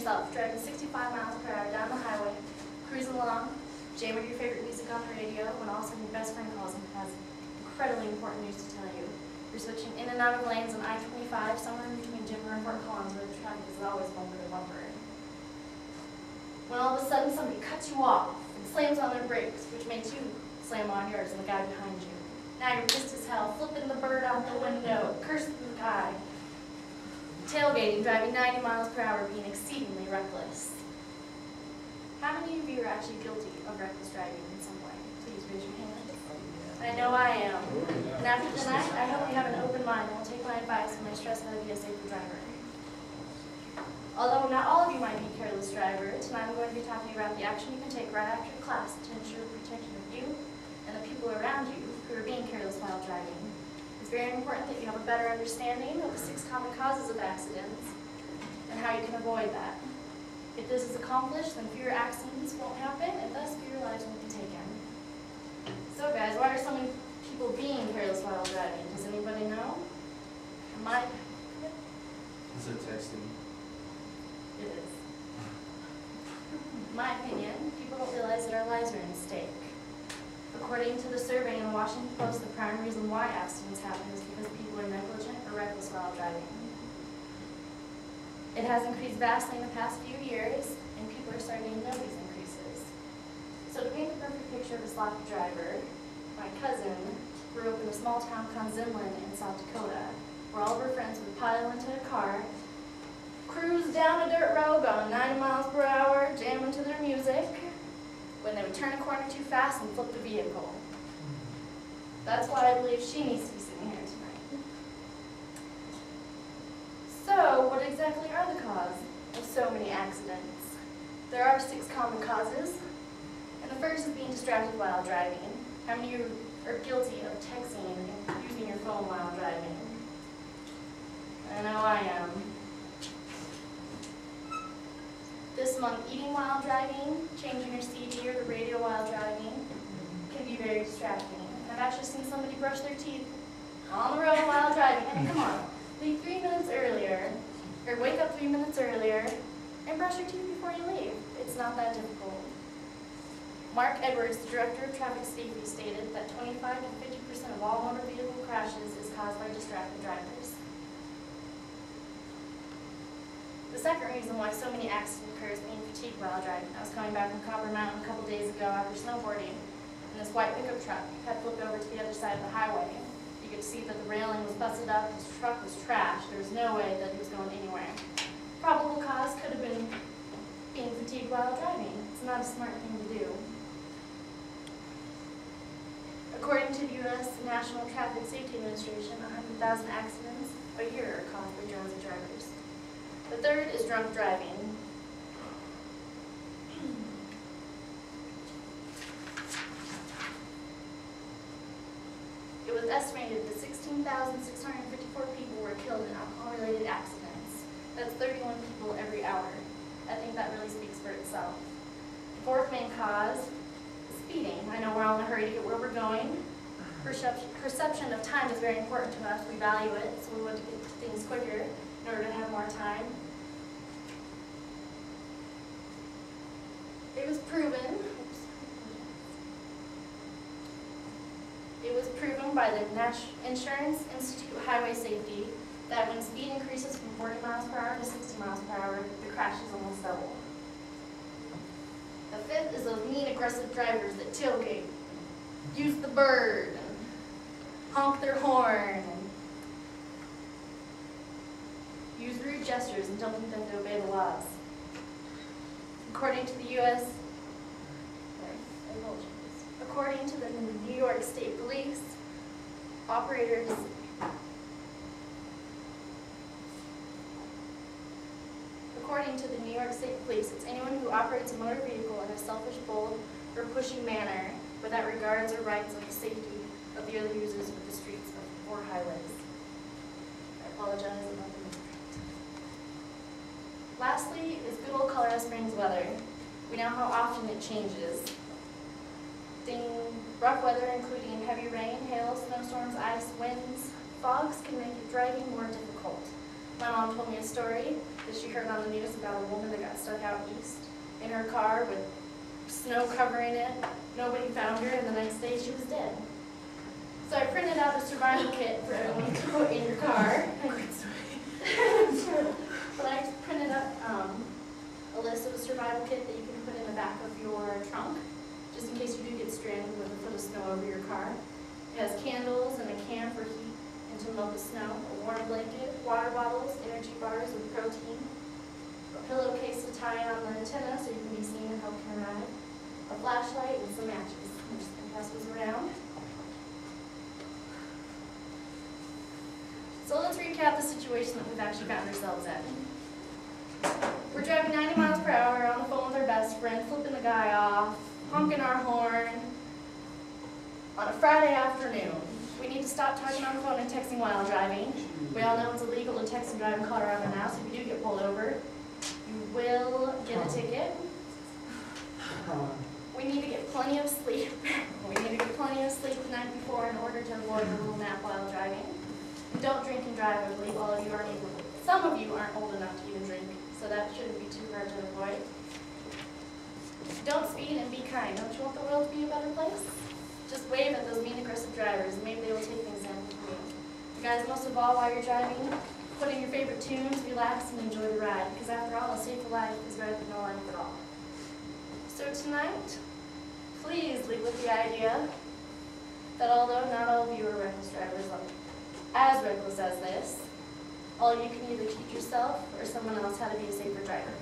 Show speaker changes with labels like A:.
A: yourself driving 65 miles per hour down the highway, cruising along, jamming your favorite music on the radio, when all of a sudden your best friend calls and has incredibly important news to tell you. You're switching in and out of lanes on I-25, somewhere in between Jimmer and Fort Collins, where the traffic is always bumper to bumper. When all of a sudden somebody cuts you off and slams on their brakes, which makes you slam on yours and the guy behind you. Now you're pissed as hell, flipping the bird out the window, cursing the guy, tailgating, driving 90 miles per hour, being exceedingly reckless. How many of you are actually guilty of reckless driving in some way? Please raise your hand. I know I am. And after tonight, I hope you have an open mind and will take my advice when I stress how to be a safer driver. Although not all of you might be a careless driver, tonight I'm going to be talking about the action you can take right after class to ensure the protection of you and the people around you who are being careless while driving. It's very important that you have a better understanding of the 6 common causes of accidents and how you can avoid that. If this is accomplished, then fewer accidents won't happen and thus fewer lives will be taken. So guys, why are so many people being careless while driving? Does anybody know?
B: Is it texting?
A: It is. In my opinion, people don't realize that our lives are at stake. According to the survey in the Washington Post, the prime reason why accidents happen is because people are negligent or reckless while driving. It has increased vastly in the past few years, and people are starting to know these increases. So to paint the perfect picture of a sloppy driver, my cousin grew up in a small town called Zinland in South Dakota, where all of her friends would pile into a car, cruise down a dirt road going 90 miles per hour, jamming to their music, when they would turn a corner too fast and flip the vehicle. That's why I believe she needs to be sitting here tonight. So, what exactly are the cause of so many accidents? There are 6 common causes, and the first is being distracted while driving. How many of you are guilty of texting and using your phone while driving? I know I am. This among eating while driving, changing your CD or the radio while driving, can be very distracting. And I've actually seen somebody brush their teeth on the road while driving. And come on, leave 3 minutes earlier, or wake up 3 minutes earlier, and brush your teeth before you leave. It's not that difficult. Mark Edwards, the director of traffic safety, stated that 25 to 50% of all motor vehicle crashes is caused by distracted drivers. The second reason why so many accidents occur is being fatigued while driving. I was coming back from Copper Mountain a couple days ago after snowboarding, and this white pickup truck had flipped over to the other side of the highway. You could see that the railing was busted up, his truck was trashed, there was no way that he was going anywhere. Probable cause could have been being fatigued while driving. It's not a smart thing to do. According to the U.S. National Traffic Safety Administration, 100,000 accidents a year are caused by drowsy drivers. The third is drunk driving. It was estimated that 16,654 people were killed in alcohol-related accidents. That's 31 people every hour. I think that really speaks for itself. The fourth main cause is speeding. I know we're all in a hurry to get where we're going. Perception of time is very important to us. We value it, so we want to get things quicker in order to have more time. It was proven by the National Insurance Institute of Highway Safety that when speed increases from 40 miles per hour to 60 miles per hour, the crash is almost double. The fifth is those mean, aggressive drivers that tailgate, use the bird, and honk their horn, and use rude gestures and don't think that they obey the laws. According to the New York State Police, it's anyone who operates a motor vehicle in a selfish, bold, or pushing manner without regards or rights of the safety of the other users of the streets or highways. I apologize about the misprint. Lastly is good old Colorado Springs weather. We know how often it changes. Rough weather, including heavy rain, hail, snowstorms, ice, winds, fogs can make driving more difficult. My mom told me a story that she heard on the news about a woman that got stuck out east in her car with snow covering it. Nobody found her, and the next day she was dead. So I printed out a survival kit for everyone to put in your car.
B: Great story.
A: But I printed up a list of a survival kit that you can put in the back of your trunk, just in case you do get stranded with a foot of snow over your car. It has candles and a can for heat and to melt the snow, a warm blanket, water bottles, energy bars with protein, a pillowcase to tie on the antenna so you can be seen and help your ride, a flashlight, and some matches. I'm just going to pass those around. So let's recap the situation that we've actually found ourselves in. We're driving 90 miles per hour on the phone with our best friend, flipping the guy off, honking our horn on a Friday afternoon. We need to stop talking on the phone and texting while driving. We all know it's illegal to text and drive in Colorado now, so if you do get pulled over, you will get a ticket. We need to get plenty of sleep. We need to get plenty of sleep the night before in order to avoid a little nap while driving. And don't drink and drive. I believe all of you aren't able to. Some of you aren't old enough to even drink, so that shouldn't be too hard to avoid. Don't speed and be kind. Don't you want the world to be a better place? Just wave at those mean, aggressive drivers, and maybe they will take things in from you. You guys, most of all, while you're driving, put in your favorite tunes, relax, and enjoy the ride, because after all, a safer life is better than no life at all. So tonight, please leave with the idea that although not all of you are reckless drivers, as reckless as this, all you can either teach yourself or someone else how to be a safer driver.